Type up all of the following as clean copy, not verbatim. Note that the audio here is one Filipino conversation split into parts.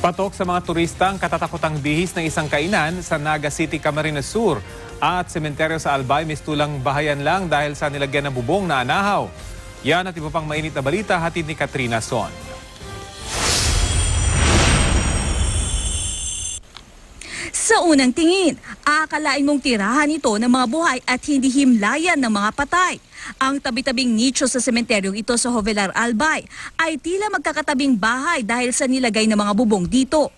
Patok sa mga turista ang katatakotang bihis ng isang kainan sa Naga City, Camarines Sur at sementeryo sa Albay, mistulang bahayan lang dahil sa nilagyan ng bubong na anahaw. Yan at iba pang mainit na balita hatid ni Katrina Son. Sa unang tingin, aakalain mong tirahan ito ng mga buhay at hindi himlayan ng mga patay. Ang tabi-tabing nicho sa sementeryong ito sa Jovelar, Albay ay tila magkakatabing bahay dahil sa nilagay ng mga bubong dito.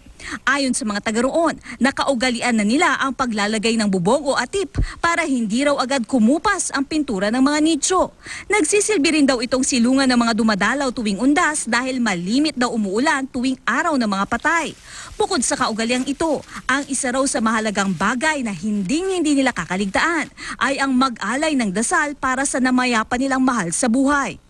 Ayon sa mga taga roon, nakaugalian na nila ang paglalagay ng bubong o atip para hindi raw agad kumupas ang pintura ng mga nicho. Nagsisilbi rin daw itong silungan ng mga dumadalaw tuwing undas dahil malimit daw umuulan tuwing araw ng mga patay. Bukod sa kaugaliang ito, ang isa raw sa mahalagang bagay na hindi nila kakaligtaan ay ang mag-alay ng dasal para sa namayapa nilang mahal sa buhay.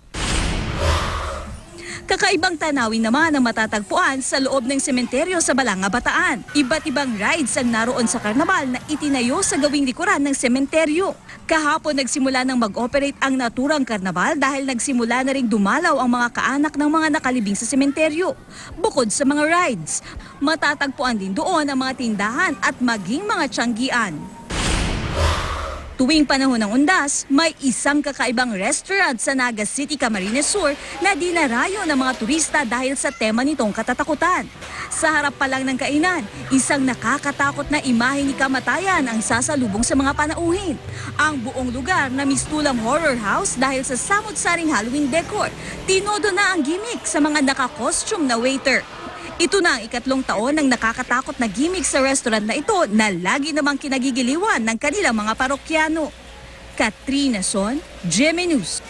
Kakaibang tanawin naman ang matatagpuan sa loob ng sementeryo sa Balanga, Bataan. Iba't ibang rides ang naroon sa karnabal na itinayo sa gawing likuran ng sementeryo. Kahapon nagsimula ng mag-operate ang naturang karnabal dahil nagsimula na ring dumalaw ang mga kaanak ng mga nakalibing sa sementeryo. Bukod sa mga rides, matatagpuan din doon ang mga tindahan at maging mga tiyanggian. Tuwing panahon ng undas, may isang kakaibang restaurant sa Naga City, Camarines Sur na dinarayo ng mga turista dahil sa tema nitong katatakutan. Sa harap pa lang ng kainan, isang nakakatakot na imahe ni kamatayan ang sasalubong sa mga panauhin. Ang buong lugar na mistulang horror house dahil sa samut-saring Halloween decor, tinodo na ang gimmick sa mga naka-costume na waiter. Ito na ang ikatlong taon ng nakakatakot na gimmick sa restaurant na ito na lagi namang kinagigiliwan ng kanilang mga parokyano. Katrina Son, GMA News.